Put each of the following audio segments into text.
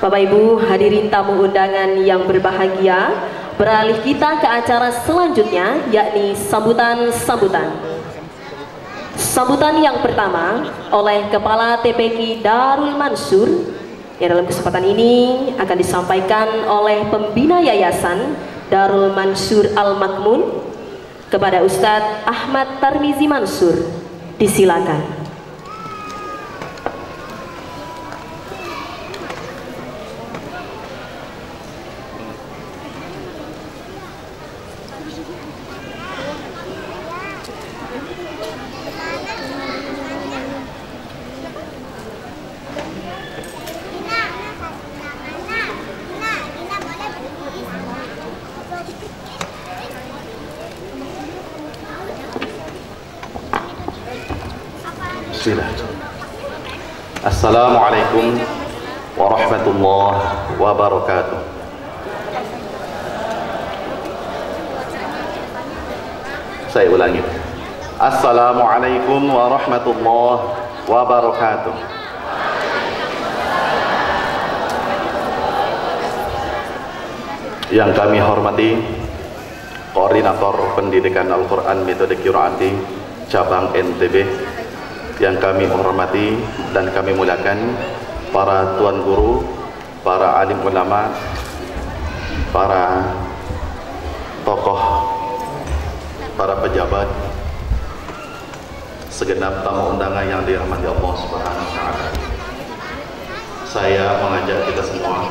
Bapak Ibu hadirin tamu undangan yang berbahagia, beralih kita ke acara selanjutnya, yakni sambutan-sambutan. Sambutan yang pertama oleh Kepala TPQ Darul Mansur, yang dalam kesempatan ini akan disampaikan oleh Pembina Yayasan Darul Mansur Al-Makmun kepada Ustadz Ahmad Tarmizi Mansur. Disilakan. Assalamualaikum warahmatullahi wabarakatuh. Saya ulangi. Assalamualaikum warahmatullahi wabarakatuh. Yang kami hormati Koordinator Pendidikan Al-Quran Metode Qiraati Cabang NTB, yang kami hormati dan kami muliakan para tuan guru, para alim ulama, para tokoh, para pejabat, segenap tamu undangan yang dirahmati Allah Subhanahu wa taala. Saya mengajak kita semua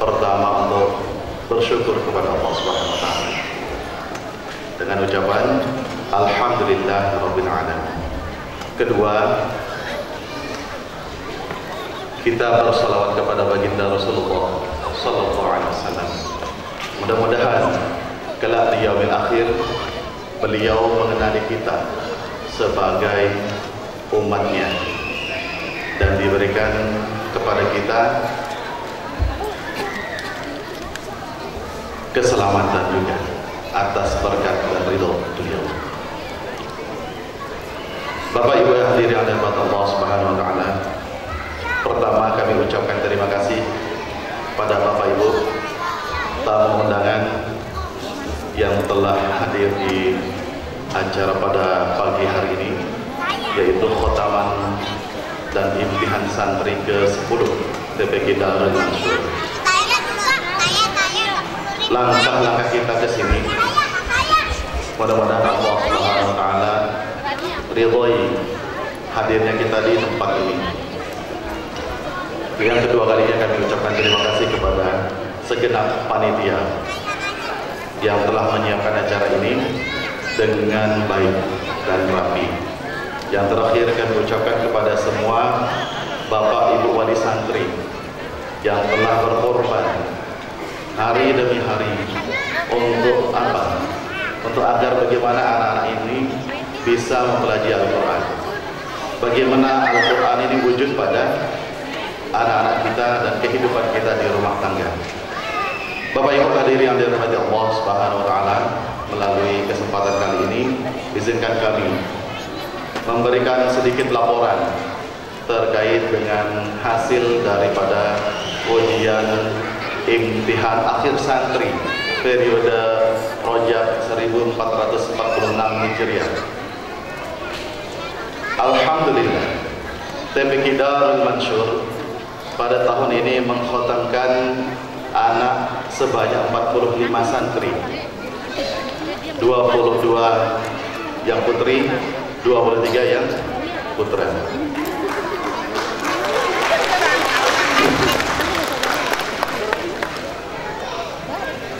pertama untuk bersyukur kepada Allah Subhanahu wa taala dengan ucapan alhamdulillahirabbil alamin. Kedua, kita bersalawat kepada baginda Rasulullah sallallahu alaihi wasallam. Mudah-mudahan kelak di yaumil akhir beliau mengenali kita sebagai umatnya dan diberikan kepada kita keselamatan juga atas berkat dan ridho beliau. Bapak Ibu yang hadir yang dirahmati Allah Subhanahu wa taala, pertama kami ucapkan terima kasih pada Bapak Ibu tamu undangan yang telah hadir di acara pada pagi hari ini, yaitu khotaman dan imtihan santri ke-10 TPQ Darul Mansur. Langkah-langkah kita ke sini, mudah-mudahan Allah Subhanahu wa taala ridhoi hadirnya kita di tempat ini. Yang kedua kalinya kami ucapkan terima kasih kepada segenap panitia yang telah menyiapkan acara ini dengan baik dan rapi. Yang terakhir kami ucapkan kepada semua Bapak Ibu wali santri yang telah berkorban hari demi hari untuk apa? Untuk agar bagaimana anak-anak ini bisa mempelajari Al-Quran. Bagaimana Al-Quran ini wujud pada anak-anak kita dan kehidupan kita di rumah tangga. Bapak Ibu hadirin yang dirahmati Allah Subhanahu wa taala, melalui kesempatan kali ini izinkan kami memberikan sedikit laporan terkait dengan hasil daripada ujian imtihan akhir santri periode Rajab 1446 Hijriah. Alhamdulillah, TPQ Darul Mansur pada tahun ini mengkhotamkan anak sebanyak 45 santri, 22 yang putri, 23 yang putra.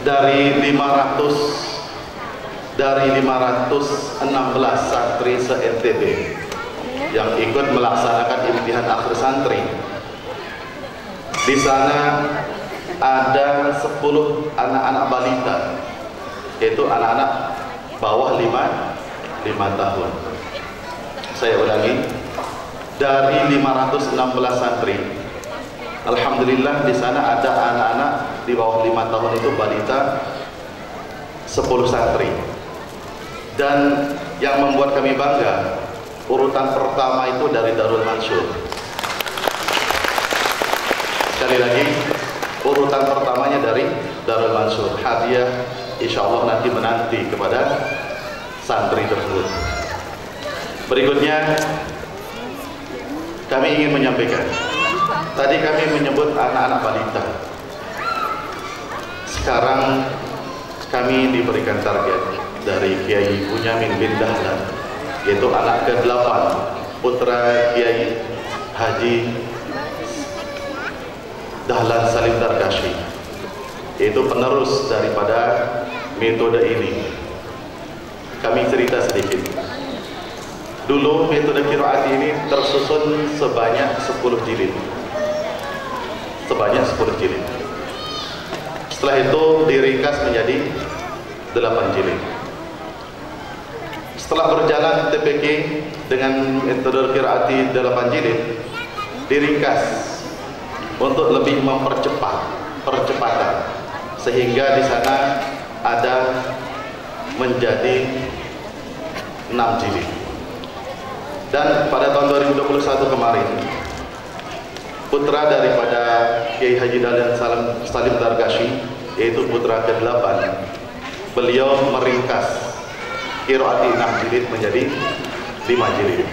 Dari 516 santri se-NTB yang ikut melaksanakan imtihan akhir santri, di sana ada 10 anak-anak balita, yaitu anak-anak bawah 5 tahun. Saya ulangi, dari 516 santri, alhamdulillah di sana ada anak-anak di bawah 5 tahun itu balita 10 santri. Dan yang membuat kami bangga, urutan pertama itu dari Darul Mansur. Sekali lagi, urutan pertamanya dari Darul Mansur. Hadiah insya Allah nanti menanti kepada santri tersebut. Berikutnya kami ingin menyampaikan, tadi kami menyebut anak-anak balita. Sekarang kami diberikan target dari Kiai Bunyamin bin Dahlan, yaitu anak ke-8 putra Kiai Haji Dahlan Salim Dargashi, yaitu penerus daripada metode ini. Kami cerita sedikit. Dulu metode qiraat ini tersusun sebanyak 10 jilid. Sebanyak 10 jilid. Setelah itu diringkas menjadi 8 jilid. Setelah berjalan TPQ dengan metode qiraat 8 jilid, diringkas untuk lebih mempercepat percepatan, sehingga di sana ada menjadi 6 jilid. Dan pada tahun 2021 kemarin, putra daripada Kiai Haji Dahlan Salim Dargashi, yaitu putra ke-8, beliau meringkas qiraat 6 jilid menjadi 5 jilid.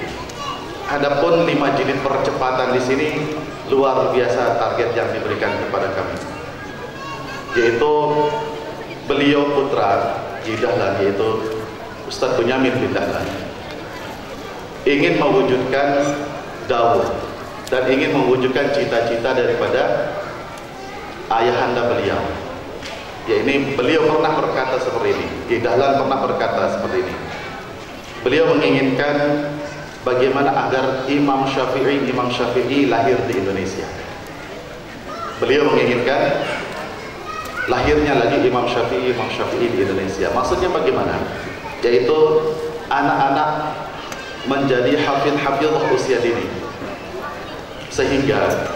Adapun 5 jilid percepatan di sini luar biasa target yang diberikan kepada kami, yaitu beliau putra Dahlan, yaitu Ustadz Bunyamin bin Dahlan, ingin mewujudkan dakwah dan ingin mewujudkan cita-cita daripada ayahanda beliau. Ya, ini beliau pernah berkata seperti ini. Dahlan pernah berkata seperti ini. Beliau menginginkan bagaimana agar Imam Syafi'i lahir di Indonesia. Beliau menginginkan lahirnya lagi Imam Syafi'i di Indonesia. Maksudnya bagaimana? Yaitu anak-anak menjadi hafidh-hafidh usia dini. Sehingga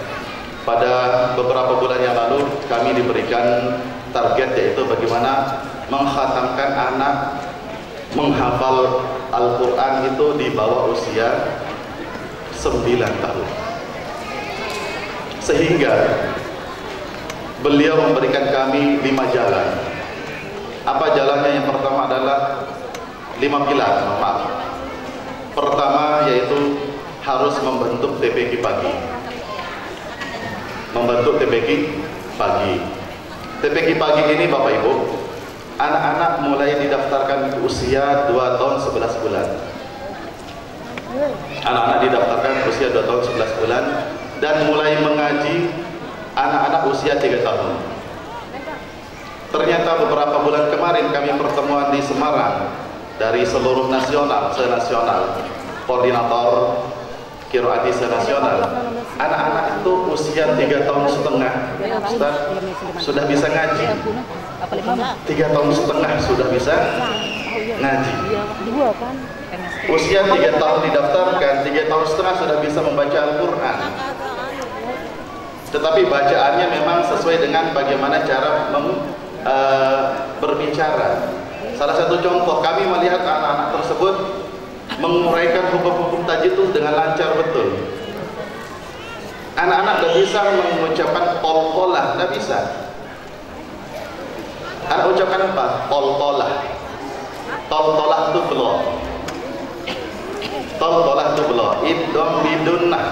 pada beberapa bulan yang lalu kami diberikan target, yaitu bagaimana mengkhatamkan anak menghafal Al-Quran itu di bawah usia 9 tahun. Sehingga beliau memberikan kami 5 jalan. Apa jalannya? Yang pertama adalah 5 pilar, maaf. Pertama yaitu harus membentuk TPQ pagi. Membentuk TPQ pagi. TPQ pagi ini Bapak Ibu, anak-anak mulai didaftarkan usia 2 tahun 11 bulan. Anak-anak didaftarkan usia 2 tahun 11 bulan dan mulai mengaji anak-anak usia 3 tahun. Ternyata beberapa bulan kemarin kami pertemuan di Semarang dari seluruh nasional, senasional, koordinator qiraat senasional. Anak-anak itu usia 3 tahun setengah sudah bisa ngaji. 3 tahun setengah sudah bisa ngaji. Usia 3 tahun didaftarkan, 3 tahun setengah sudah bisa membaca Al-Quran. Tetapi bacaannya memang sesuai dengan bagaimana cara berbicara. Salah satu contoh, kami melihat anak-anak tersebut menguraikan hukum-hukum tajwid itu dengan lancar betul. Anak-anak tidak bisa mengucapkan tol-tolah, tidak bisa. Anak ucapkan apa? Tol-tolah. Tol-tolah itu belum. Tol-tolah itu belum. Idom bidunnah.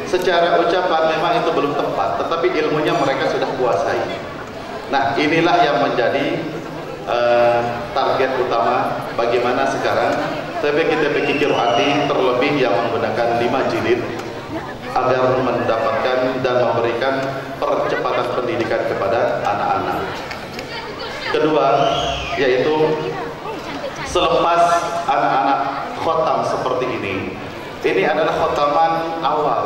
Secara ucapan memang itu belum tepat, tetapi ilmunya mereka sudah kuasai. Nah, inilah yang menjadi target utama bagaimana sekarang TPQ qiraati terlebih yang menggunakan 5 jilid agar mendapatkan dan memberikan percepatan pendidikan kepada anak-anak. Kedua, yaitu selepas anak-anak khotam seperti ini adalah khotaman awal.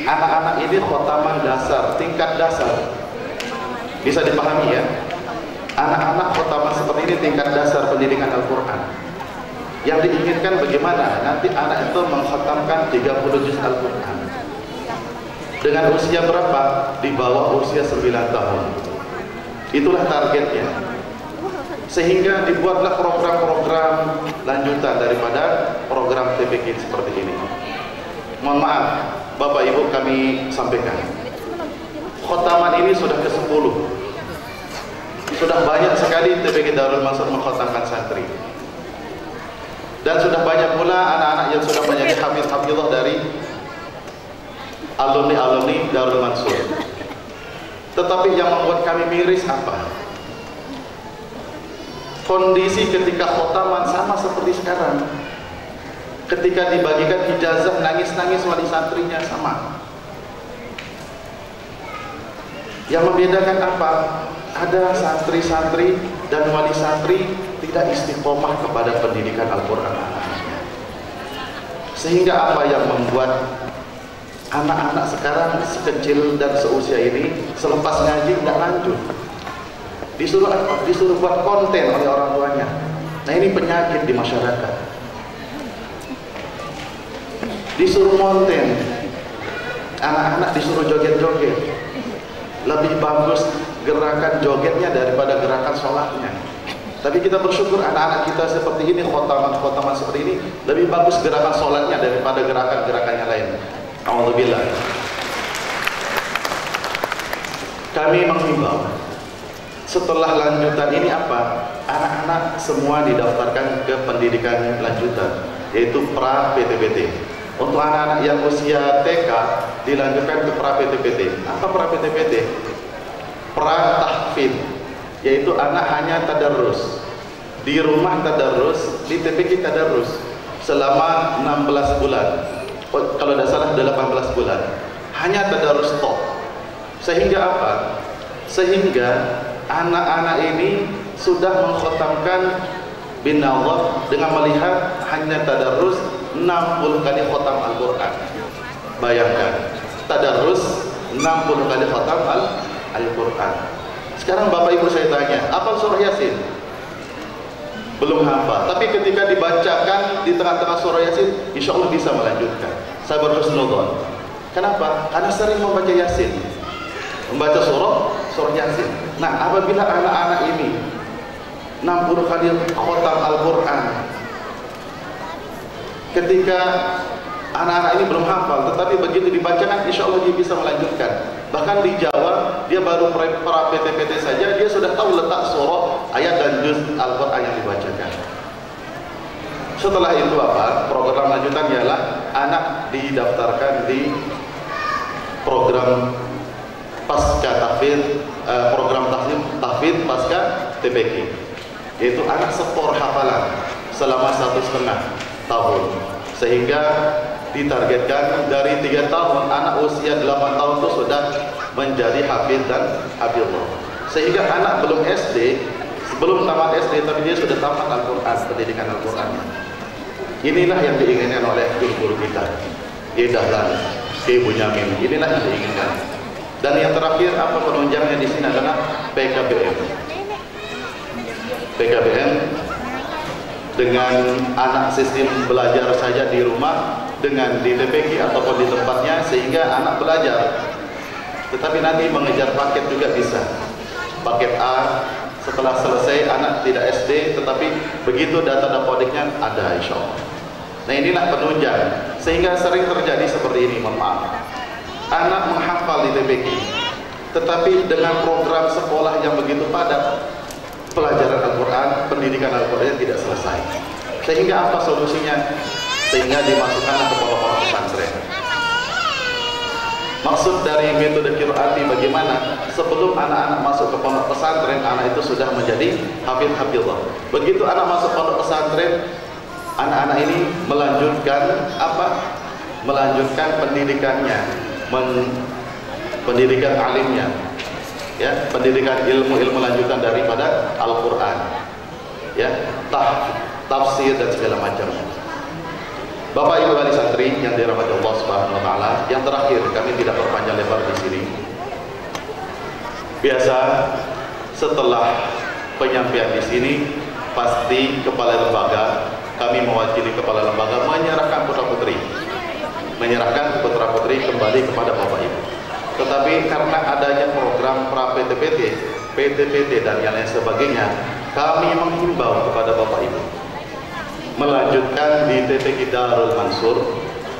Anak-anak ini khotaman dasar, tingkat dasar. Bisa dipahami ya? Anak-anak khotaman seperti ini tingkat dasar pendidikan Al-Quran. Yang diinginkan bagaimana? Nanti anak itu mengkhatamkan 30 juz Al-Quran. Dengan usia berapa? Di bawah usia 9 tahun. Itulah targetnya. Sehingga dibuatlah program-program lanjutan daripada program TPQ seperti ini. Mohon maaf, Bapak Ibu kami sampaikan. khotaman ini sudah ke-10. Sudah banyak sekali TPK Darul Mansur mengkhotamkan santri. Dan sudah banyak pula anak-anak yang sudah menjadi hafiz-hafizah dari alumni-alumni Darul Mansur. Tetapi yang membuat kami miris apa? Kondisi ketika khotaman sama seperti sekarang. Ketika dibagikan ijazah, nangis-nangis wali santrinya sama. Yang membedakan apa? Ada santri-santri dan wali santri tidak istiqomah kepada pendidikan Al-Quran anak-anaknya. Sehingga apa yang membuat anak-anak sekarang sekecil dan seusia ini selepas ngaji nggak lanjut. Disuruh apa? Disuruh buat konten oleh orang tuanya. Nah, ini penyakit di masyarakat. Disuruh konten, anak-anak disuruh joget-joget. Lebih bagus gerakan jogetnya daripada gerakan sholatnya. Tapi kita bersyukur anak-anak kita seperti ini, khotaman-khotaman seperti ini, lebih bagus gerakan sholatnya daripada gerakan-gerakannya lain. Alhamdulillah. Kami menghimbau setelah lanjutan ini apa? Anak-anak semua didaftarkan ke pendidikan lanjutan, yaitu pra-PTPT. Untuk anak-anak yang usia TK dilanjutkan ke pra-PTPT. Apa pra-PTPT? Pra-tahfidz, yaitu anak hanya tadarrus. Di rumah tadarrus, di TPK tadarrus selama 16 bulan. Kalau tidak salah 18 bulan. Hanya tadarrus top. Sehingga apa? Sehingga anak-anak ini sudah mengkhotamkan binallah dengan melihat hanya tadarrus 60 kali khotam Al-Quran. Bayangkan, tadarrus 60 kali khotam Al-Quran. Sekarang Bapak Ibu saya tanya, hafal surah Yasin? Belum hafal, tapi ketika dibacakan di tengah-tengah surah Yasin, insya Allah bisa melanjutkan. Saya berhusnudzon. Kenapa? Karena sering membaca Yasin, membaca surah Yasin. Nah, apabila anak-anak ini 60 kali khotam Al-Quran, ketika anak-anak ini belum hafal, tetapi begitu dibacakan, insya Allah dia bisa melanjutkan. Bahkan di Jawa, dia baru pra-PTPT saja, dia sudah tahu letak surah, ayat dan juz Al-Quran yang dibacakan. Setelah itu apa? Program lanjutan ialah anak didaftarkan di program pasca tahfidz, program tahfidz pasca TPK, yaitu anak setor hafalan selama 1,5 tahun, sehingga ditargetkan dari 3 tahun anak usia 8 tahun itu sudah menjadi hafidz dan hafizah. Sehingga anak belum SD, sebelum tamat SD, tapi dia sudah tamat Al-Quran, pendidikan Al-Quran. Inilah yang diinginkan oleh guru-guru kita, Kiai Dahlan, Kiai Bunyamin. Inilah yang diinginkan. Dan yang terakhir apa penunjangnya di sini adalah PKBM. PKBM dengan anak sistem belajar saja di rumah, dengan di TPK ataupun di tempatnya, sehingga anak belajar. Tetapi nanti mengejar paket juga bisa. Paket A, setelah selesai anak tidak SD, tetapi begitu data dapodiknya ada, insya Allah. Nah, inilah penunjang, sehingga sering terjadi seperti ini. Mohon maaf, anak menghafal di TPK, tetapi dengan program sekolah yang begitu padat, pelajaran Al-Quran, pendidikan Al-Quran tidak selesai. Sehingga apa solusinya? Sehingga dimasukkanlah ke pondok-pondok pesantren. Maksud dari metode qiraati bagaimana? Sebelum anak-anak masuk ke pondok pesantren, anak itu sudah menjadi hafidz-hafizah. Begitu anak masuk pondok pesantren, anak-anak ini melanjutkan apa? Melanjutkan pendidikannya, pendidikan alimnya, ya, pendidikan ilmu-ilmu lanjutan daripada Al-Quran, ya, tafsir dan segala macam. Bapak Ibu wali santri yang dirahmati Allah Subhanahu wa taala, yang terakhir kami tidak berpanjang lebar di sini. Biasa setelah penyampaian di sini, pasti kepala lembaga, kami mewakili kepala lembaga menyerahkan putra-putri kembali kepada Bapak Ibu. Tetapi karena adanya program pra-PTPT, PTPT dan yang lain sebagainya, kami menghimbau kepada Bapak Ibu melanjutkan di TPK Darul Mansur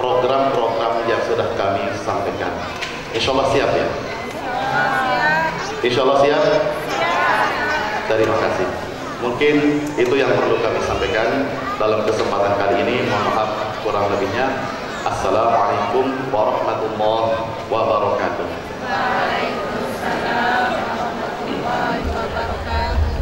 program-program yang sudah kami sampaikan. Insya Allah siap ya. Insya Allah siap? Terima kasih. Mungkin itu yang perlu kami sampaikan dalam kesempatan kali ini. Mohon maaf kurang lebihnya. Assalamualaikum warahmatullahi wabarakatuh. Waalaikumsalam warahmatullahi wabarakatuh.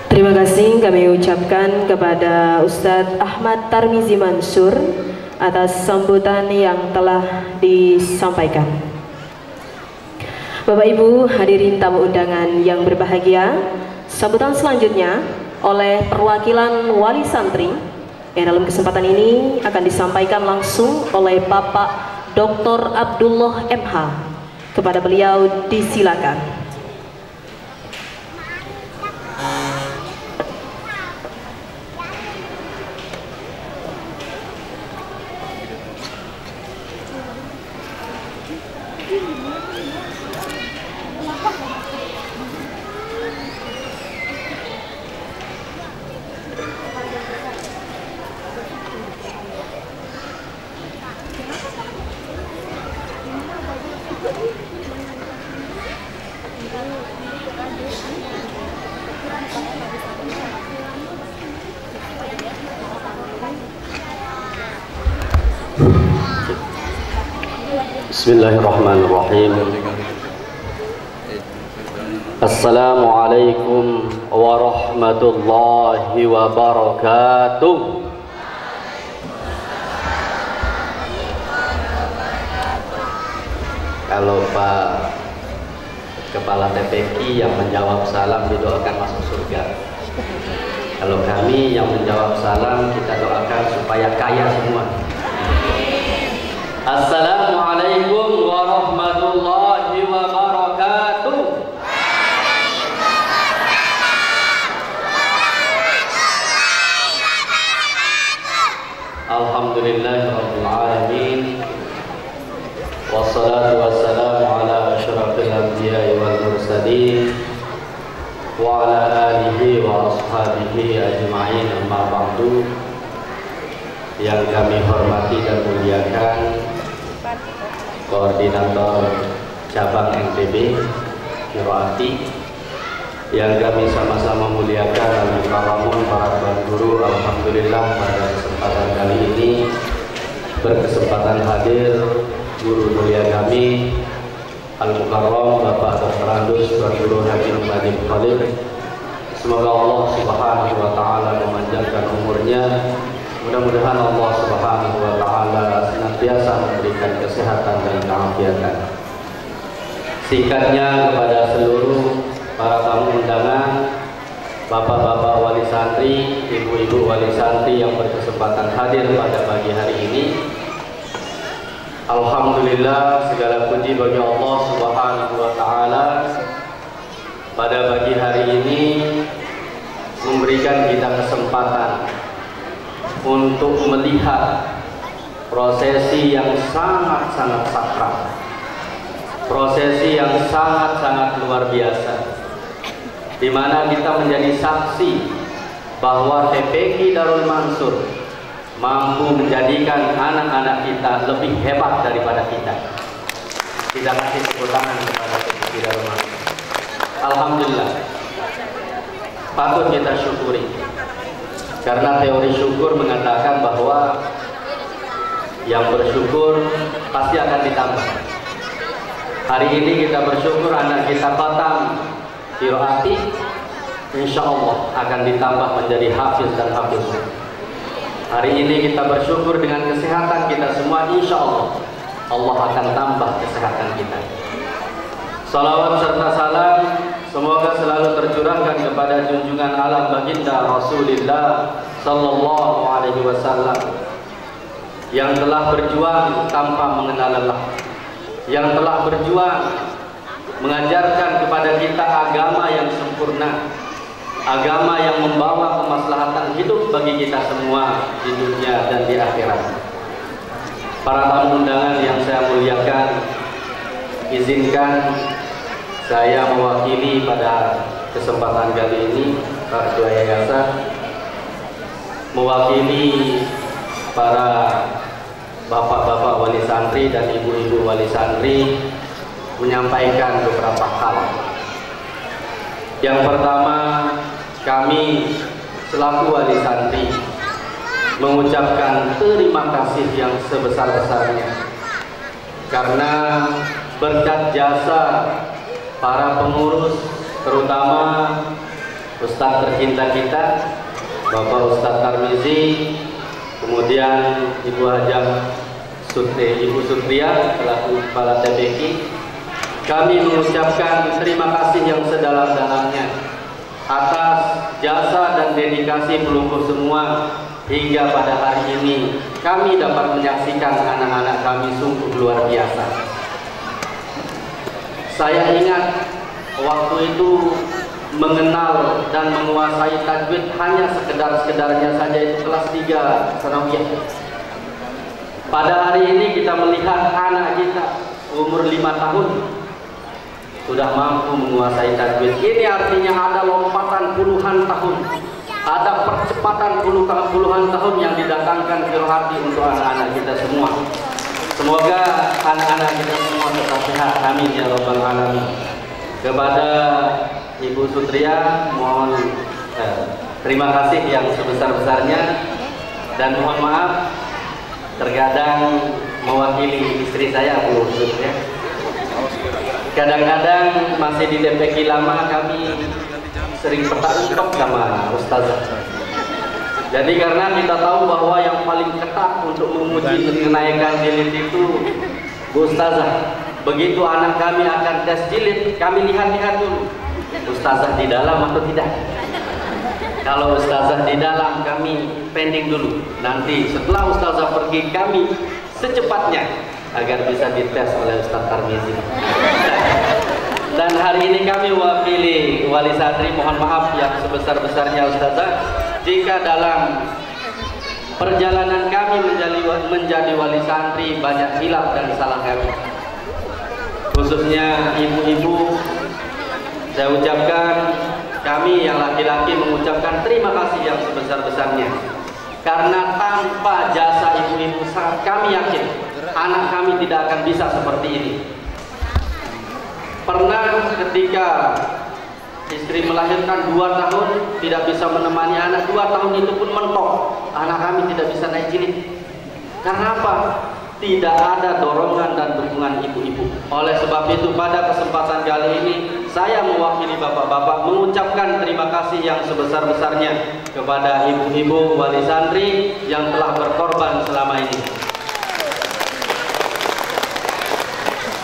Terima kasih kami ucapkan kepada Ustadz Ahmad Tarmizi Mansur atas sambutan yang telah disampaikan. Bapak Ibu hadirin tamu undangan yang berbahagia, sambutan selanjutnya oleh perwakilan wali santri yang dalam kesempatan ini akan disampaikan langsung oleh Bapak Dr. Abdullah MH. Kepada beliau disilakan. Bismillahirrahmanirrahim. Assalamualaikum warahmatullahi wabarakatuh. Kalau Pak Kepala TPQ yang menjawab salam didoakan masuk surga. Kalau kami yang menjawab salam kita doakan supaya kaya semua. Assalamualaikum warahmatullahi wabarakatuh. Alhamdulillahirabbil alamin. Wassalatu wassalamu ala asyrafil anbiya'i wal mursalin wa ala alihi wa ashabihi ajma'in, amma ba'du. Yang kami hormati dan muliakan Koordinator Cabang NTB Kiroati, yang kami sama-sama muliakan Al-Mukarramun, para tuan guru. Alhamdulillah pada kesempatan kali ini berkesempatan hadir guru mulia kami Al-Mukarram Bapak Dr. Andus Tuan Guru Haji Numadib Khalil. Semoga Allah Subhanahu wa taala memanjangkan umurnya. Mudah-mudahan Allah Subhanahu wa taala senantiasa memberikan kesehatan dan keafiatan. Singkatnya kepada seluruh para tamu undangan, bapak-bapak wali santri, ibu-ibu wali santri yang berkesempatan hadir pada pagi hari ini. Alhamdulillah, segala puji bagi Allah Subhanahu wa taala pada pagi hari ini memberikan kita kesempatan untuk melihat prosesi yang sangat-sangat sakral, prosesi yang sangat-sangat luar biasa, di mana kita menjadi saksi bahwa TPQ Darul Mansur mampu menjadikan anak-anak kita lebih hebat daripada kita. Kita kasih tepuk tangan kepada TPQ Darul Mansur. Alhamdulillah, patut kita syukuri. Karena teori syukur mengatakan bahwa yang bersyukur pasti akan ditambah. Hari ini kita bersyukur anak kita khatam Kiroati, insya Allah akan ditambah menjadi hafiz dan hafiz. Hari ini kita bersyukur dengan kesehatan kita semua, insya Allah Allah akan tambah kesehatan kita. Salawat serta salam semoga selalu tercurahkan kepada junjungan alam baginda Rasulullah Sallallahu Alaihi Wasallam yang telah berjuang tanpa mengenal lelah, yang telah berjuang mengajarkan kepada kita agama yang sempurna, agama yang membawa kemaslahatan hidup bagi kita semua di dunia dan di akhirat. Para tamu undangan yang saya muliakan, izinkan saya mewakili pada kesempatan kali ini Pak Ketua Yayasan mewakili para bapak-bapak wali santri dan ibu-ibu wali santri menyampaikan beberapa hal. Yang pertama, kami selaku wali santri mengucapkan terima kasih yang sebesar-besarnya karena berkat jasa para pengurus, terutama Ustadz tercinta kita Bapak Ustadz Tarmizi, kemudian Ibu Hajah Ibu Sutria selaku Kepala TPK, kami mengucapkan terima kasih yang sedalam-dalamnya atas jasa dan dedikasi pelupur semua hingga pada hari ini kami dapat menyaksikan anak-anak kami sungguh luar biasa. Saya ingat waktu itu mengenal dan menguasai tajwid hanya sekedar-sekedarnya saja, itu kelas 3 sanawiyah. Pada hari ini kita melihat anak kita umur 5 tahun sudah mampu menguasai tajwid. Ini artinya ada lompatan puluhan tahun, ada percepatan puluhan tahun yang didatangkan ke hati untuk anak-anak kita semua. Semoga anak-anak kita semua tetap sehat, amin ya rabbal alamin. Kepada Ibu Sutria mohon terima kasih yang sebesar-besarnya, dan mohon maaf terkadang mewakili istri saya Bu Sutria. Kadang-kadang masih di TPK lama kami sering petak-petak sama Ustazah. Jadi karena kita tahu bahwa yang paling ketat untuk menguji kenaikan jilid itu Bu Ustazah. Begitu anak kami akan tes jilid, kami lihat-lihat dulu Ustazah di dalam atau tidak. Kalau Ustazah di dalam, kami pending dulu. Nanti setelah Ustazah pergi, kami secepatnya agar bisa dites oleh Ustadz Tarmizi. Dan hari ini kami wakili wali santri, mohon maaf yang sebesar-besarnya Ustazah jika dalam perjalanan kami menjadi wali santri banyak hilaf dan salah kami. Khususnya ibu-ibu, saya ucapkan, kami yang laki-laki mengucapkan terima kasih yang sebesar-besarnya. Karena tanpa jasa ibu-ibu, kami yakin anak kami tidak akan bisa seperti ini. Pernah ketika istri melahirkan 2 tahun tidak bisa menemani anak, 2 tahun itu pun mentok, anak kami tidak bisa naik jilid. Karena apa? Tidak ada dorongan dan dukungan ibu-ibu. Oleh sebab itu pada kesempatan kali ini saya mewakili bapak-bapak mengucapkan terima kasih yang sebesar-besarnya kepada ibu-ibu wali santri yang telah berkorban selama ini.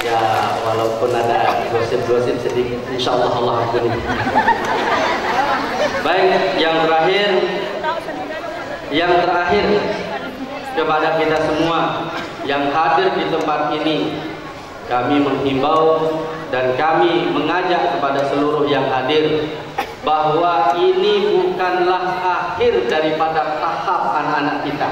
Ya, walaupun ada gosip-gosip sedikit, insya Allah Allah ampuni. Baik, yang terakhir kepada kita semua yang hadir di tempat ini, kami menghimbau dan kami mengajak kepada seluruh yang hadir bahwa ini bukanlah akhir daripada tahap anak-anak kita.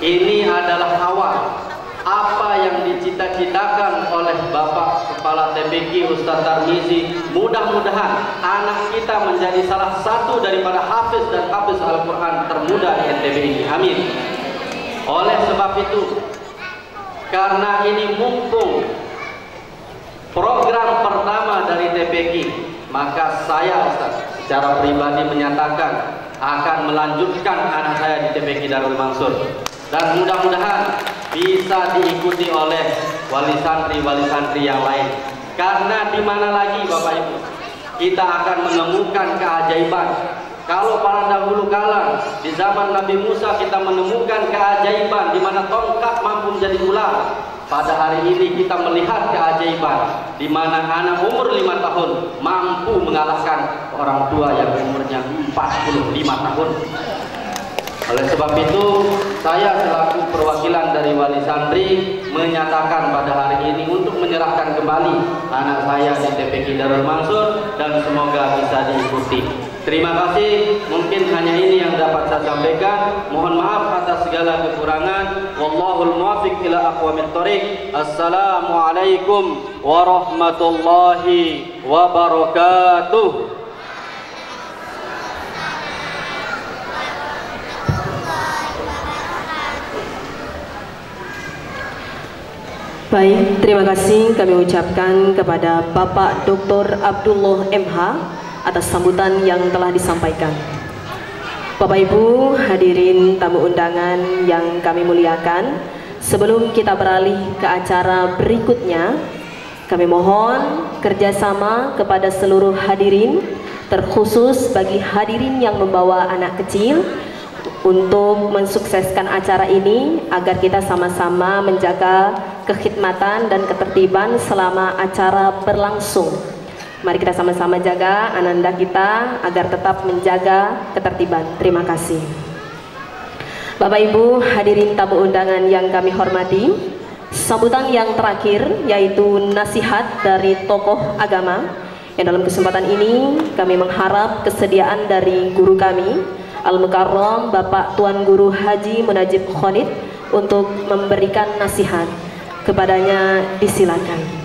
Ini adalah awal. Apa yang dicita-citakan oleh Bapak Kepala TPK Ustadz Tarmizi, mudah-mudahan anak kita menjadi salah satu daripada hafiz dan hafiz Al-Quran termuda di NTB ini. Amin. Oleh sebab itu, karena ini mumpung program pertama dari TPK, maka saya Ustadz secara pribadi menyatakan akan melanjutkan anak saya di TPK Darul Mansur, dan mudah-mudahan bisa diikuti oleh wali santri yang lain. Karena di mana lagi Bapak Ibu kita akan menemukan keajaiban. Kalau pada dahulu kala di zaman Nabi Musa kita menemukan keajaiban di mana tongkat mampu menjadi ular. Pada hari ini kita melihat keajaiban di mana anak umur 5 tahun mampu mengalahkan orang tua yang umurnya 45 tahun. Oleh sebab itu, saya selaku perwakilan dari wali santri menyatakan pada hari ini untuk menyerahkan kembali anak saya di TPK Darul Mansur, dan semoga bisa diikuti. Terima kasih. Mungkin hanya ini yang dapat saya sampaikan. Mohon maaf atas segala kekurangan. Wallahul muwaffiq ila aqwamit thoriq. Assalamualaikum warahmatullahi wabarakatuh. Baik, terima kasih kami ucapkan kepada Bapak Dr. Abdullah MH atas sambutan yang telah disampaikan. Bapak Ibu hadirin tamu undangan yang kami muliakan, sebelum kita beralih ke acara berikutnya, kami mohon kerjasama kepada seluruh hadirin, terkhusus bagi hadirin yang membawa anak kecil, untuk mensukseskan acara ini agar kita sama-sama menjaga kekhidmatan dan ketertiban selama acara berlangsung. Mari kita sama-sama jaga ananda kita agar tetap menjaga ketertiban. Terima kasih. Bapak Ibu hadirin tamu undangan yang kami hormati, sambutan yang terakhir yaitu nasihat dari tokoh agama, yang dalam kesempatan ini kami mengharap kesediaan dari guru kami Al-Mukarram Bapak Tuan Guru Haji Munajib Khalid untuk memberikan nasihat. Kepadanya disilakan.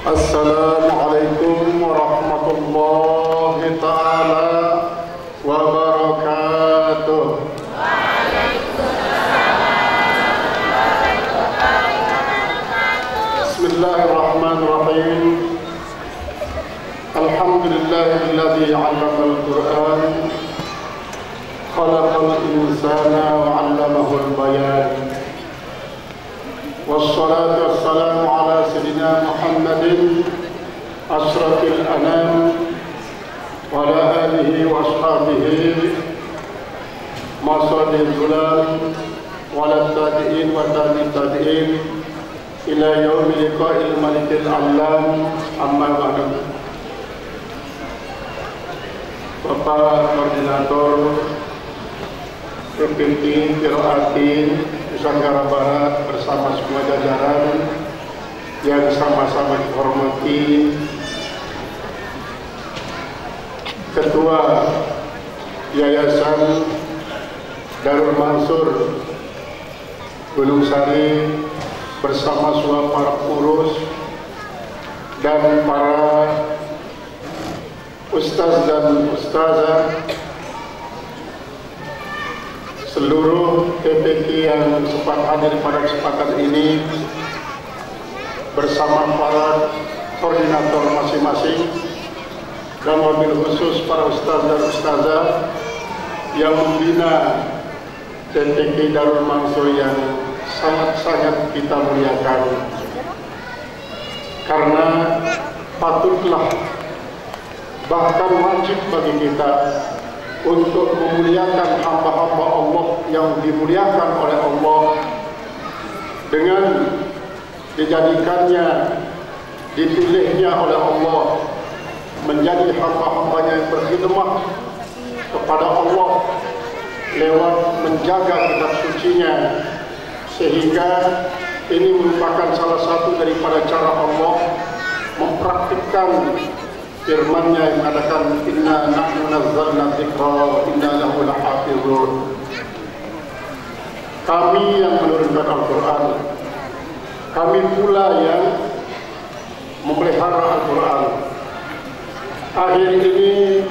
Assalamualaikum warahmatullahi ta'ala wabarakatuh. Bismillahirrahmanirrahim. Alhamdulillahilladzi 'allama al-Qur'an khalaqal insana wa 'allamahul bayan. Wassalatu wassalamu ala sayyidina Muhammadin asyrafil anam wa ala alihi wa ashabihi masadil zulam wa ala tabi'in wa tabi'in ila yaumi liqa'il malikil alam, amma ba'du. Bapak Koordinator Pembimbing Qiraatin Nusantara Barat bersama semua jajaran yang sama-sama dihormati, Ketua Yayasan Darul Mansur Gunung Sari bersama semua para pengurus dan para ustaz dan ustazah, seluruh TPQ yang sempat hadir pada kesempatan ini bersama para koordinator masing-masing, dan wabil khusus para ustaz dan ustazah yang membina TPQ Darul Mansur yang sangat-sangat kita muliakan, karena patutlah bahkan wajib bagi kita untuk memuliakan hamba-hamba Allah yang dimuliakan oleh Allah dengan dijadikannya, dipilihnya oleh Allah menjadi hamba-hambanya yang berkhidmat kepada Allah lewat menjaga kitab sucinya, sehingga ini merupakan salah satu daripada cara Allah mempraktikkan firman-Nya yang mengatakan inna nahnu nazzalna dzikra wa inna lahu lahafizun. Kami yang menurunkan Al-Quran, kami pula yang memelihara Al-Quran. Akhir ini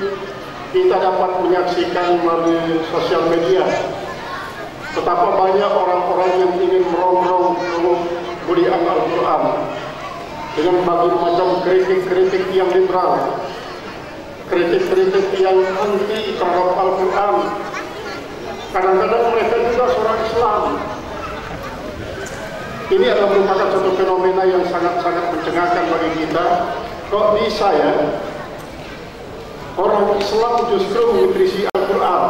kita dapat menyaksikan melalui sosial media betapa banyak orang-orang yang ingin merongrong kemuliaan Al-Quran dengan berbagai macam kritik-kritik yang liberal, kritik-kritik yang anti terhadap Al-Quran. Kadang-kadang mereka juga seorang Islam. Ini adalah merupakan satu fenomena yang sangat-sangat mencengangkan bagi kita. Kok bisa ya orang Islam justru mengkritisi Al-Quran,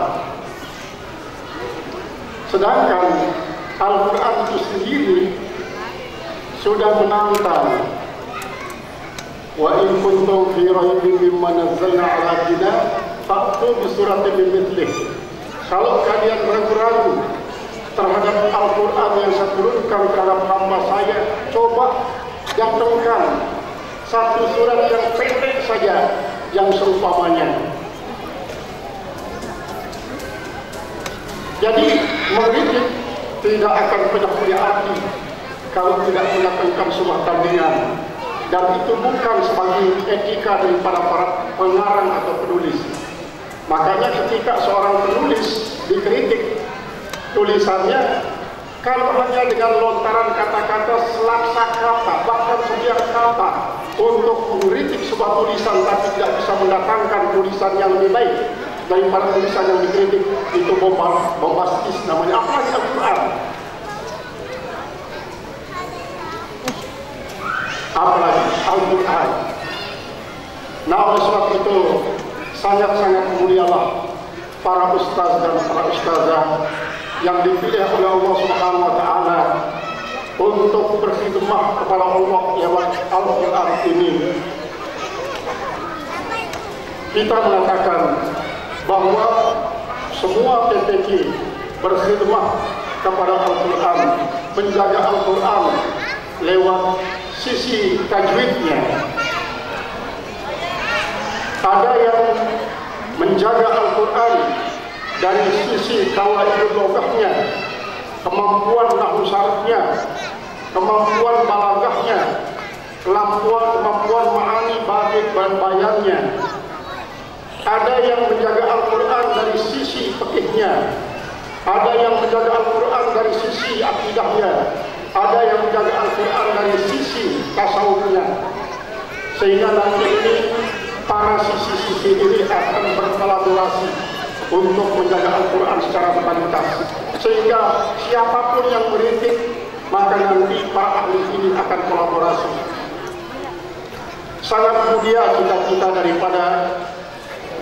sedangkan Al-Quran itu sendiri sudah menantang wa in kuntum fi raibin mimma nazzalna ala abdina fa'tu bi suratin min mithlih. Kalau kalian ragu-ragu terhadap Al-Quran yang saya turunkan terhadap hamba saya, coba datangkan satu surat yang pendek saja yang seumpamanya. Jadi mengkritik tidak akan pernah punya arti kalau tidak melakukan sebuah tandingan, dan itu bukan sebagai etika daripada para pengarang atau penulis. Makanya ketika seorang penulis dikritik tulisannya, kalau hanya dengan lontaran kata-kata, selapsa kata, bahkan setiap kata untuk mengkritik sebuah tulisan tapi tidak bisa mendatangkan tulisan yang lebih baik daripada tulisan yang dikritik, itu bombastis namanya, apalagi Al-Quran. Apalagi Al-Quran. Nah, oleh sebab itu sangat-sangat mulialah para ustaz dan para ustazah yang dipilih oleh Allah Subhanahu wa Ta'ala untuk berkhidmah kepada Allah lewat Al-Quran ini. Kita mengatakan bahwa semua PPK berkhidmah kepada Al-Quran, menjaga Al-Quran lewat sisi tajwidnya. Ada yang menjaga Al-Quran dari sisi qawaidul lughahnya, kemampuan nahwu syarafnya, kemampuan balaghahnya, kemampuan ma'ani bagi bayannya. Ada yang menjaga Al-Quran dari sisi fikihnya, ada yang menjaga Al-Quran dari sisi akidahnya, ada yang menjaga Al-Quran dari sisi tasawufnya. Sehingga nanti ini para sisi-sisi ini akan berkolaborasi untuk menjaga Al-Quran secara totalitas. Sehingga siapapun yang meritik, maka nanti para ahli ini akan kolaborasi. Sangat mulia cita-cita daripada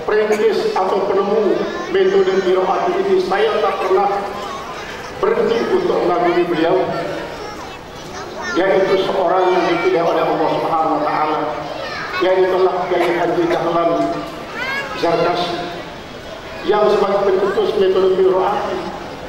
perintis atau penemu metode qiraat ini. Saya tak pernah berhenti untuk mengagumi beliau, yaitu seorang yang dipilih oleh Allah Subhanahu wa Ta'ala, yaitulah Kiai Haji Dahlan Zarkashi, yang sebagai pencetus metode qiraat.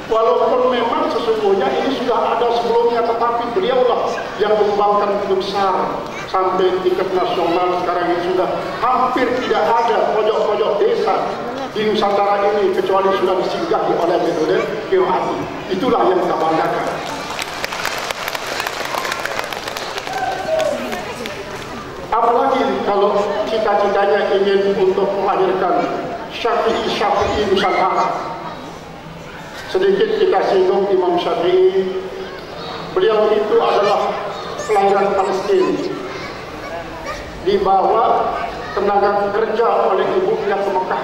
Walaupun memang sesungguhnya ini sudah ada sebelumnya, tetapi beliaulah yang mengembangkan itu besar sampai tingkat nasional. Sekarang ini sudah hampir tidak ada pojok-pojok desa di Nusantara ini kecuali sudah disinggahi oleh metode qiraat. Itulah yang kita banggakan. Apalagi kalau cita-citanya ingin untuk melahirkan Syafi'i Nusantara. Sedikit kita singgung Imam Syafi'i. Beliau itu adalah kelahiran Palestina, dibawa tenaga kerja oleh ibunya ke Mekah.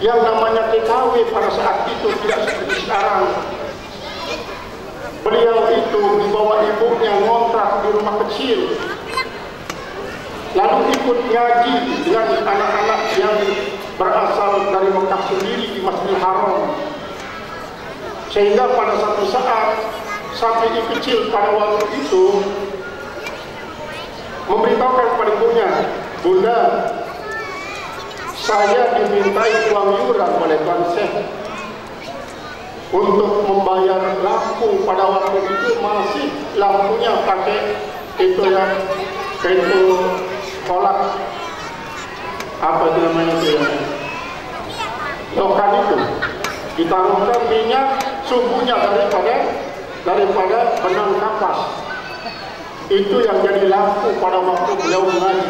Yang namanya TKW pada saat itu tidak seperti sekarang. Beliau itu dibawa ibunya ngontrak di rumah kecil, lalu ikut ngaji dengan anak-anak yang berasal dari Mekah sendiri di Masjidil Haram. Sehingga pada satu saat Syafi'i kecil pada waktu itu memberitahukan kepada ibunya, "Bunda, saya dimintai uang yuran oleh Tuan Syekh untuk membayar lampu." Pada waktu itu masih lampunya pakai itu yang itu kolak, apa itu namanya itu ya, lokan itu, ditaruhkan minyak sumbunya daripada benang kapas. Itu yang jadi lampu pada waktu beliau mengaji.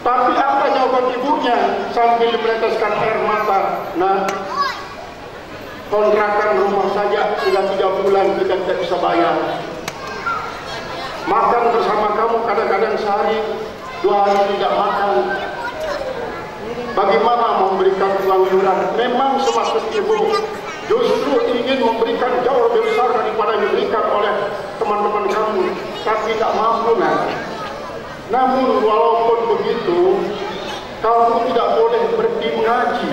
Tapi apa jawaban ibunya sambil meneteskan air mata? Nah, kontrakan rumah saja sudah 3 bulan kita tidak bisa bayar. Makan bersama kamu kadang-kadang sehari 2 hari tidak makan. Bagaimana memberikan uang yuran? Memang semaksud ibu justru ingin memberikan jauh lebih besar daripada yang diberikan oleh teman-teman kamu, tapi tidak mampu. Namun walaupun begitu, kamu tidak boleh berhenti mengaji.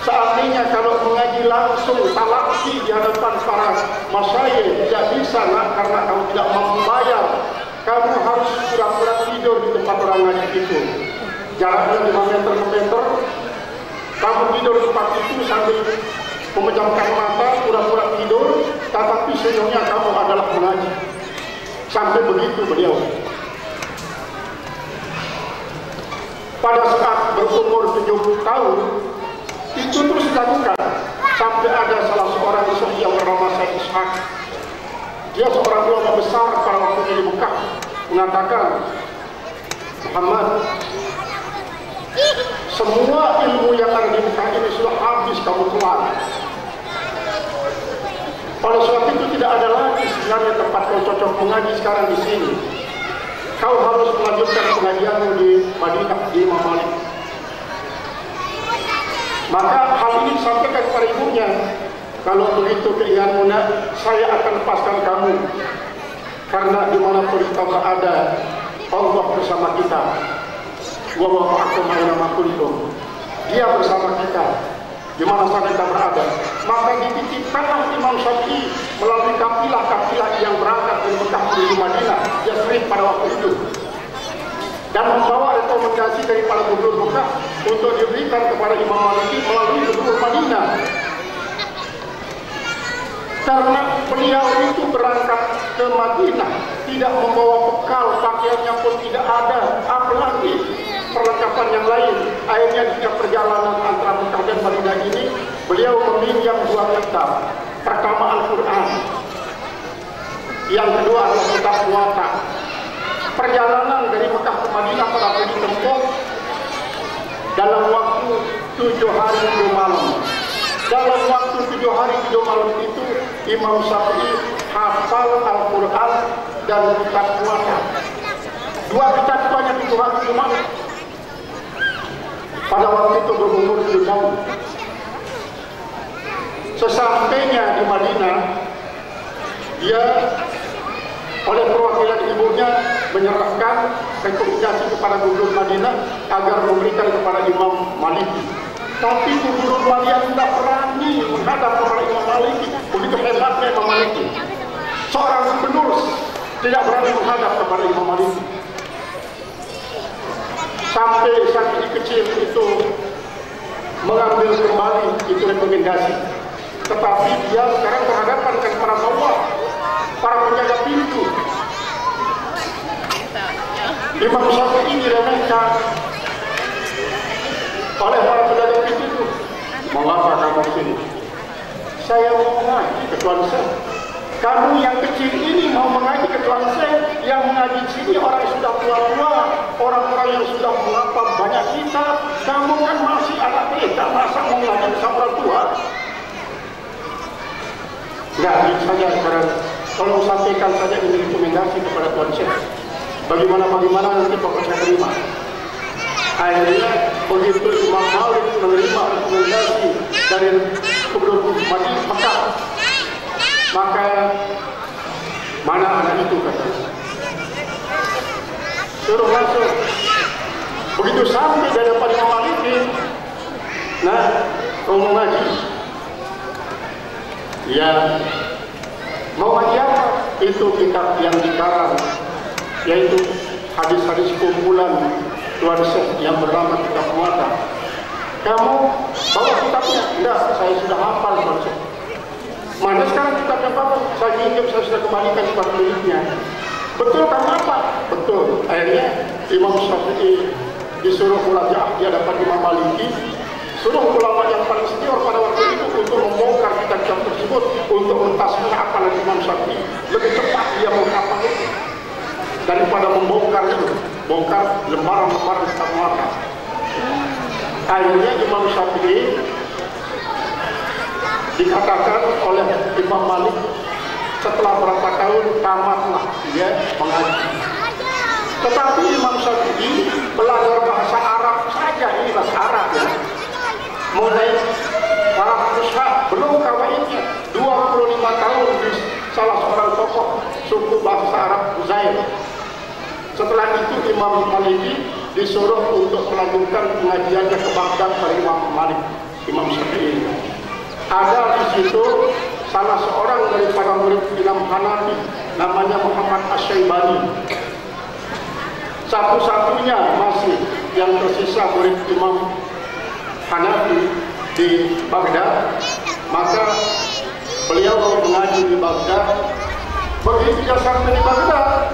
Seandainya kalau mengaji langsung talaqqi di hadapan para masyayikh tidak bisa, karena kamu tidak mampu bayar. Kamu harus ruang ngaji itu. Jaraknya 5 meter ke meter. Kamu tidur di tempat itu sambil memejamkan mata, pura-pura tidur, tetapi sebenarnya kamu adalah mengaji. Sampai begitu beliau. Pada saat berumur 70 tahun, itu terus dilakukan. Sampai ada salah seorang yang bernama Syekh Ishaq. Dia seorang ulama besar pada waktu di Mekah, mengatakan, Muhammad, semua ilmu yang ada di Mekah ini sudah habis kamu keluar. Oleh sebab itu tidak ada lagi sebenarnya tempat kau cocok mengaji sekarang di sini. Kau harus melanjutkan pengajianmu di Madinah, di Imam Malik. Maka hal ini disampaikan kepada ibunya. Kalau begitu keinginanmu nak, saya akan lepaskan kamu. Karena dimanapun kita berada, Allah bersama kita. Wa ma'akum aina ma kuntum. Dia bersama kita di mana saja kita berada. Maka dititipkanlah Imam Syafi'i melalui kafilah-kafilah yang berangkat dari Mekah menuju Madinah, dia sering pada waktu itu, dan membawa rekomendasi dari para gubernur Mekah untuk diberikan kepada Imam Maliki melalui gubernur Madinah. Karena beliau itu berangkat ke Madinah tidak membawa bekal, pakaiannya pun tidak ada, apalagi perlengkapan yang lain. Akhirnya di perjalanan antara Mekah dan Madinah ini, beliau meminjam 2 kitab. Pertama Al-Quran, yang kedua adalah kitab Muwatta. Perjalanan dari Mekah ke Madinah pada waktu ditempuh dalam waktu 7 hari 7 malam. Dalam waktu 7 hari 7 malam itu, Imam Syafi'i hafal Al-Quran dan kitab Muwatta. 2 kitab itu hanya 7 hari 7 malam. Pada waktu itu berumur 7 tahun. Sesampainya di Madinah, dia oleh perwakilan ibunya menyerahkan rekomendasi kepada gubernur Madinah agar memberikan kepada Imam Maliki. Tapi gubernur Madinah tidak berani menghadap kepada Imam Maliki. Begitu hebatnya Imam Maliki. Seorang gubernur tidak berani menghadap kepada Imam Maliki. Sampai Syafi'i kecil itu mengambil kembali itu rekomendasi. Tetapi dia sekarang berhadapan dengan para bawah, para penjaga pintu. Imam Syafi'i diremehkan oleh para penjaga pintu itu. Mengapa kamu sini? Saya mau mengaji ke Tuan Syekh. Kamu yang kecil ini mau mengaji ke Tuan Syekh, yang mengaji di sini orang yang sudah tua-tua, orang-orang yang sudah menghafal banyak kitab. Kamu kan masih anak kita, masa mau mengaji bersama orang tua? Enggak, saja sekarang. Tolong sampaikan saja ini rekomendasi kepada Tuan Syekh. Bagaimana nanti pokok saya terima. Akhirnya begitu Imam Malik menerima rekomendasi dari gubernur Madinah Mekah, maka mana anak itu kata, suruh masuk. Begitu sampai dari depan Imam Malik, nah kau mau ngaji? Ya, mau ngaji apa? Itu kitab yang dikarang, yaitu hadis-hadis kumpulan Tuan Syekh yang bernama kitab Muwatta. Kamu bawa kitabnya? Enggak, saya sudah hafal Tuan Syekh. Mana sekarang kitabnya apa? Saya pinjam, saya sudah kembalikan kepada pemiliknya. Betul kamu apa? Betul. Akhirnya Imam Syafi'i disuruh mulajaah di hadapan Imam Maliki, suruh ulama yang paling senior pada waktu itu untuk membongkar kitab-kitab tersebut, untuk mentasbih hafalan Imam Syafi'i. Lebih cepat dia menghafal itu daripada membongkar itu, bongkar lembaran-lembaran kitab Muwatta. Akhirnya Imam Syafi'i dikatakan oleh Imam Malik setelah berapa tahun tamatlah dia mengaji. Tetapi Imam Syafi'i belajar bahasa Arab saja, ini bahasa Arab ya. Mulai Arab Fusha belum kawaidnya, 25 tahun di salah seorang tokoh suku bahasa Arab Uzair. Setelah itu Imam Maliki disuruh untuk melanjutkan pengajiannya ke Baghdad pada Imam Malik, Imam Syafi'i. Ada di situ salah seorang daripada murid Imam Hanafi, namanya Muhammad Asy-Syaibani. satu-satunya masih yang tersisa murid Imam Hanafi di Baghdad, maka beliau mengaji di Baghdad. Begitu dia sampai di Baghdad,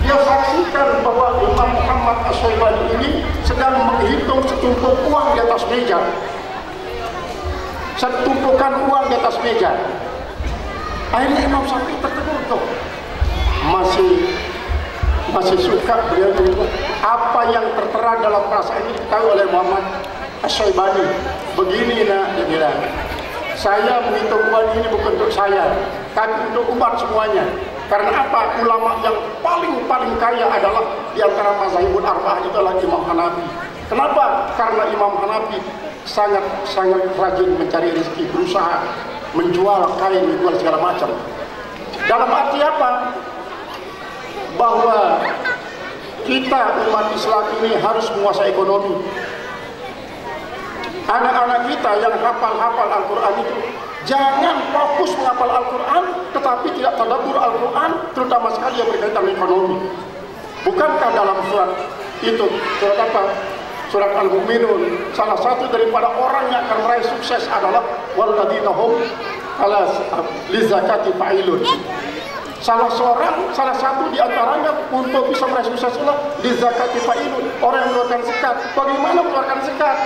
dia saksikan bahwa Imam Muhammad Asy-Syaibani ini sedang menghitung setumpuk uang di atas meja. Setumpukan uang di atas meja. Akhirnya Imam Syafi'i tertegun tuh. Masih suka beliau itu. Apa yang tertera dalam perasaan ini diketahui oleh Muhammad Asy-Syaibani. Begini nak, dia bilang, saya menghitung uang ini bukan untuk saya, tapi untuk umat semuanya. Karena apa? Ulama yang paling kaya adalah di antara mazhabul arba'ah itu adalah Imam Hanafi. Kenapa? Karena Imam Hanafi sangat rajin mencari rezeki, berusaha menjual kain, menjual segala macam. Dalam arti apa? Bahwa kita umat Islam ini harus menguasai ekonomi. Anak-anak kita yang hafal Al-Quran itu jangan fokus menghafal Al-Quran tetapi tidak tadabbur Al-Quran, terutama sekali yang berkaitan dengan ekonomi. Bukankah dalam surat itu, surat apa? Surat Al-Mu'minun, salah satu daripada orang yang akan meraih sukses adalah walladzina hum ala lizakati fa'ilun. Salah satu di antaranya untuk bisa meraih sukses adalah lizakati fa'ilun, orang yang mengeluarkan zakat. Bagaimana mengeluarkan zakat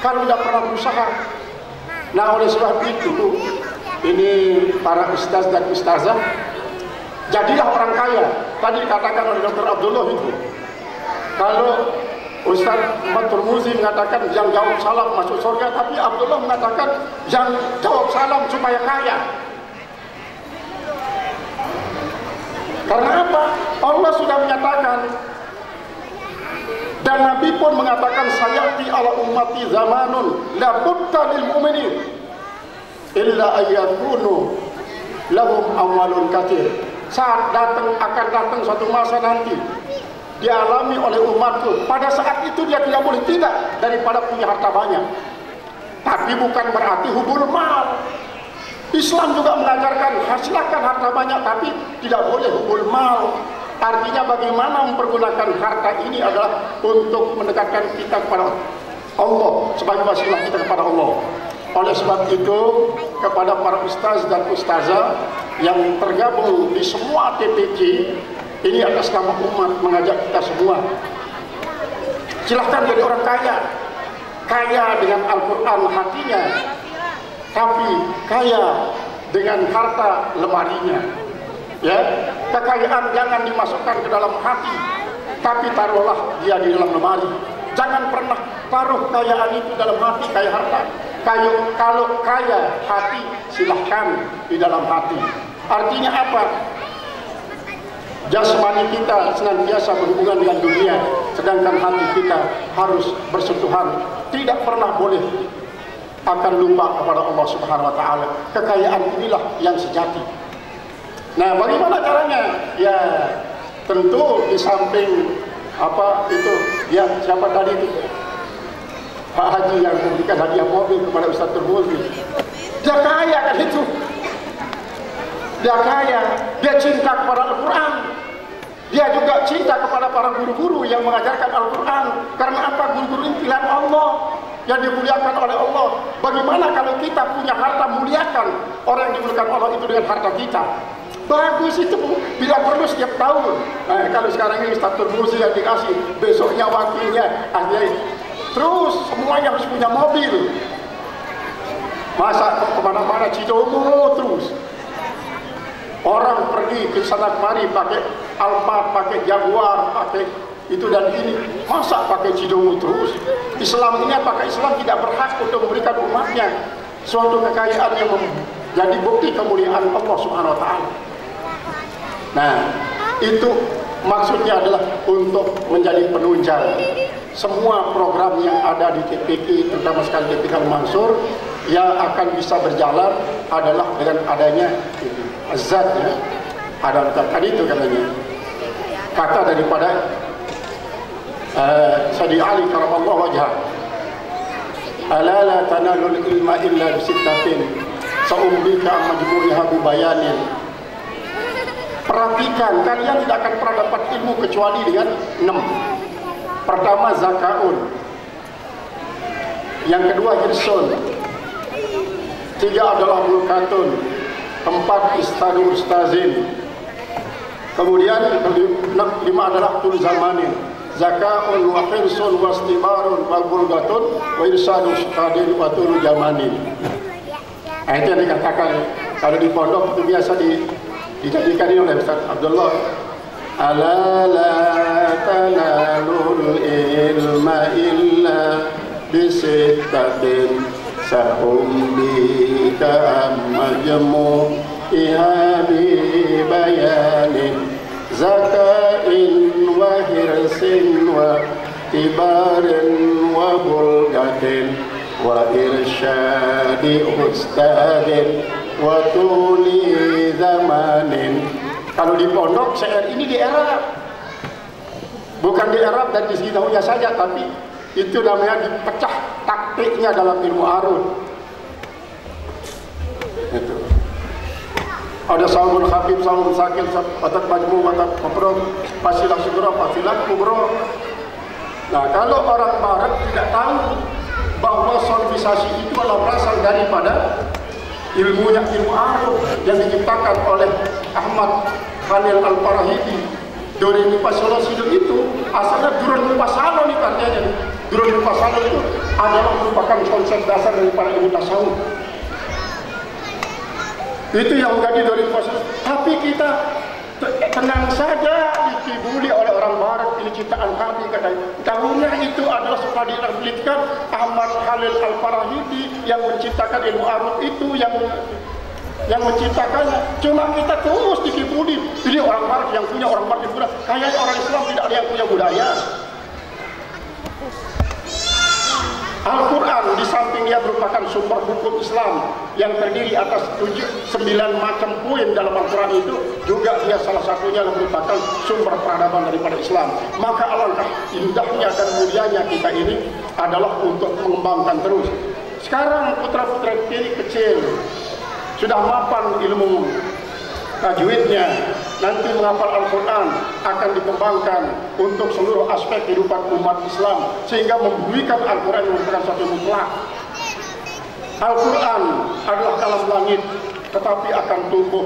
kalau tidak pernah berusaha? Nah, oleh sebab itu, ini para ustaz dan ustazah, jadilah orang kaya. Tadi dikatakan oleh Dr. Abdullah itu, kalau Ustaz Turmuzi mengatakan yang jawab salam masuk surga, tapi Abdullah mengatakan yang jawab salam supaya kaya. Karena apa? Allah sudah menyatakan, dan Nabi pun mengatakan, sayati ala ummati zamanun la budda lil mu'minin illa ayyakunu lahum amwalun katsir. Saat akan datang suatu masa nanti dialami oleh umatku, pada saat itu dia tidak boleh tidak daripada punya harta banyak. Tapi bukan berarti hubul mal. Islam juga mengajarkan hasilkan harta banyak, tapi tidak boleh hubul mal. Artinya bagaimana mempergunakan harta ini adalah untuk mendekatkan kita kepada Allah, sebagai wasilah kita kepada Allah. Oleh sebab itu, kepada para ustaz dan ustazah yang tergabung di semua TPK, ini atas nama umat mengajak kita semua, silahkan jadi orang kaya. Kaya dengan Al-Quran hatinya, tapi kaya dengan harta lemarinya. Ya, kekayaan jangan dimasukkan ke dalam hati, tapi taruhlah dia di dalam lemari. Jangan pernah taruh kekayaan itu dalam hati, kayak harta. Kalau kaya hati, silahkan di dalam hati. Artinya apa? Jasmani kita senantiasa berhubungan dengan dunia, sedangkan hati kita harus bersentuhan. Tidak pernah boleh akan lupa kepada Allah Subhanahu wa Ta'ala. Kekayaan inilah yang sejati. Nah, bagaimana caranya? Ya, tentu di samping apa itu, ya siapa tadi itu, Pak Haji yang memberikan hadiah mobil kepada Ustaz Turmuzi. Dia kaya kan itu. Dia kaya, dia cinta kepada Al-Quran. Dia juga cinta kepada para guru-guru yang mengajarkan Al-Quran. Karena apa? Guru-guru ini pilihan Allah yang dimuliakan oleh Allah. Bagaimana kalau kita punya harta, muliakan orang yang dimuliakan Allah itu dengan harta kita. Bagus itu, bila perlu setiap tahun. Nah, kalau sekarang ini Ustaz Turmuzi yang dikasih, besoknya wakilnya, akhirnya terus semuanya harus punya mobil. Masa kemana-mana Cidomo terus. Orang pergi ke sana kemari pakai Alphard, pakai Jaguar, pakai itu dan ini. Masa pakai Cidomo terus? Islam ini apakah Islam tidak berhak untuk memberikan umatnya suatu kekayaan yang menjadi bukti kemuliaan Allah Subhanahu wa Ta'ala? Nah, itu maksudnya adalah untuk menjadi penunjang semua program yang ada di TPK, terutama sekali TPK Al-Mansur, yang akan bisa berjalan adalah dengan adanya azad, ya. Ada tadi itu katanya, kata daripada Sayyidi Ali karamallahu wajhah, ala la tanalul ilma illa bisittatin sa'umbika majmu'iha bibayanin. Perhatikan, kalian tidak akan pernah dapat ilmu kecuali dengan 6. Pertama zakaun, yang kedua hirsun, tiga adalah mulkatun, empat istadu ustazin, kemudian lima adalah tul zamanin, zakaun wa hirsun wa istibarun wa bulgatun wa irsadu ustadin wa tul zamanin. Nah, itu yang dikatakan kalau di pondok itu biasa dijadikan oleh Ustaz Abdullah. Ala la tanalul ilma illa bisittatin sahum bika majmu ihadi bayanin zakain wa hirsin wa tibarin wa bulgatin wa irsyadi ustadin wa tuli zamanin. Kalau di pondok syair ini di Arab, bukan di Arab dan di Sinaunya saja, tapi itu namanya dipecah taktiknya dalam ilmu arud. Itu ada saumul habib, saumul sakil, watak majmu, watak mafrud, fasilah sugro, fasilah kubro. Nah, kalau orang barat tidak tahu bahwa solmisasi itu adalah berasal daripada ilmunya ilmu arud yang diciptakan oleh Ahmad Khalil Al-Farahidi. Dore mi pasalo sido itu asalnya durun mi pasalo nih katanya. Durun mi pasalo itu adalah merupakan konsep dasar daripada ilmu tasawuf. Itu yang menjadi dore mi pasalo. Tapi kita tenang saja, dikibuli oleh orang barat, ini ciptaan kami katanya. Tahunya itu adalah setelah dianalitikan Ahmad Khalil Al-Farahidi yang menciptakan ilmu arud itu, yang menciptakannya. Cuma kita terus dikibuli. Jadi orang barat yang punya, orang barat yang punya. Kayaknya orang Islam tidak ada yang punya budaya. Al-Quran di samping dia merupakan sumber hukum Islam yang terdiri atas 9 macam poin dalam Al-Quran itu, juga dia salah satunya yang merupakan sumber peradaban daripada Islam. Maka alangkah indahnya dan mulianya kita ini adalah untuk mengembangkan terus. Sekarang putra-putra ini kecil, sudah mapan ilmu tajwidnya, nanti menghafal Al-Quran akan dikembangkan untuk seluruh aspek kehidupan umat Islam, sehingga membumikan Al-Quran yang merupakan satu mutlak. Al-Quran adalah kalam langit, tetapi akan tumbuh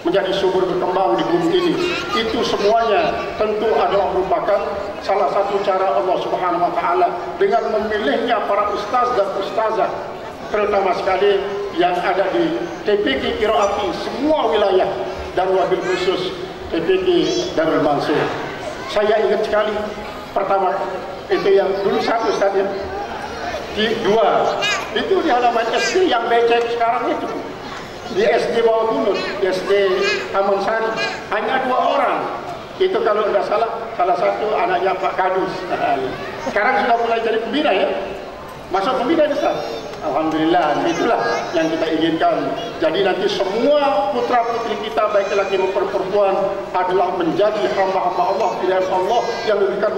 menjadi subur berkembang di bumi ini. Itu semuanya tentu adalah merupakan salah satu cara Allah Subhanahu wa Ta'ala dengan memilihnya para ustaz dan ustazah, terutama sekali yang ada di TPQ Qiraati semua wilayah, dan wabil khusus TPQ Darul Mansur. Saya ingat sekali pertama itu yang dulu satu Ustaz ya, dua itu di halaman SD yang becek sekarang itu, di SD Bawah Gunung, di SD Taman Sari, hanya 2 orang. Itu kalau tidak salah satu anaknya Pak Kadus. Sekarang sudah mulai jadi pembina ya, masuk pembina Ustaz. Alhamdulillah, itulah yang kita inginkan. Jadi nanti semua putra putri kita, baik laki maupun perempuan, adalah menjadi hamba-hamba Allah, pilihan Allah yang memberikan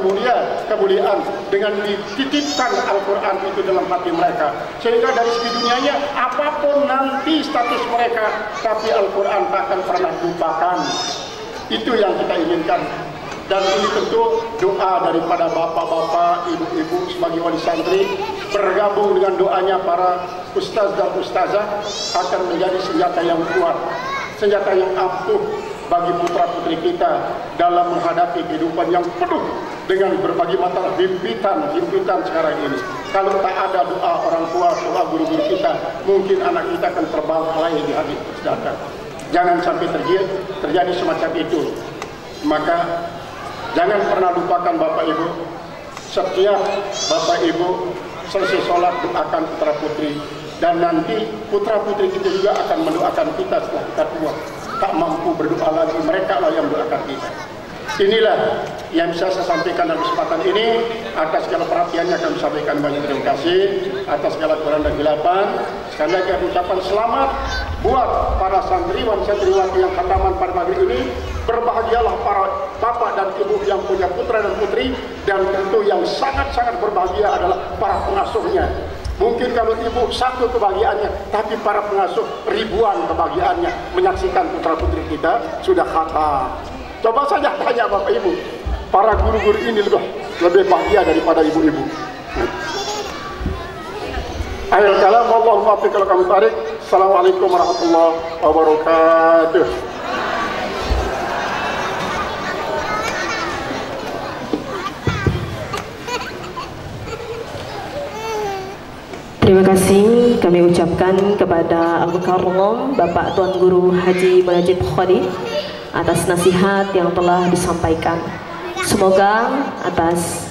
kemuliaan dengan dititipkan Al-Quran itu dalam hati mereka. Sehingga dari segi dunianya, apapun nanti status mereka, tapi Al-Quran tak akan pernah lupakan. Itu yang kita inginkan. Dan ini tentu doa daripada bapak-bapak, ibu-ibu sebagai wali santri, bergabung dengan doanya para ustaz dan ustazah, akan menjadi senjata yang kuat, senjata yang ampuh bagi putra-putri kita dalam menghadapi kehidupan yang penuh dengan berbagai macam himpitan sekarang ini. Kalau tak ada doa orang tua, doa guru-guru kita, mungkin anak kita akan terbengkalai di hadis sedangkan. Jangan sampai terjadi semacam itu. Maka jangan pernah lupakan Bapak Ibu. Setiap Bapak Ibu selesai sholat, doakan putra putri, dan nanti putra putri kita juga akan mendoakan kita setelah kita tua. Tak mampu berdoa lagi, mereka lah yang mendoakan kita. Inilah yang bisa saya sampaikan dalam kesempatan ini. Atas segala perhatiannya kami sampaikan banyak terima kasih. Atas segala kurang dan kegelapan, sekali lagi kami ucapkan selamat buat para santriwan santriwati yang khataman pada pagi ini. Berbahagialah para bapak dan ibu yang punya putra dan putri, dan tentu yang sangat-sangat berbahagia adalah para pengasuhnya. Mungkin kalau ibu satu kebahagiaannya, tapi para pengasuh ribuan kebahagiaannya menyaksikan putra putri kita sudah khatam. Coba saja tanya Bapak Ibu, para guru-guru ini loh, lebih bahagia daripada ibu-ibu. Akhir kalam, Allahumma fi kalau kami tarik. Assalamualaikum warahmatullahi wabarakatuh. Terima kasih kami ucapkan kepada Al-Mukarram Bapak Tuan Guru Haji Munajid Khalid atas nasihat yang telah disampaikan. Semoga atas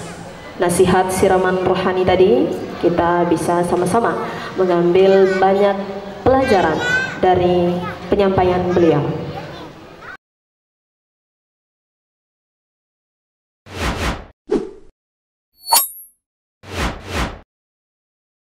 nasihat siraman rohani tadi kita bisa sama-sama mengambil banyak pelajaran dari penyampaian beliau.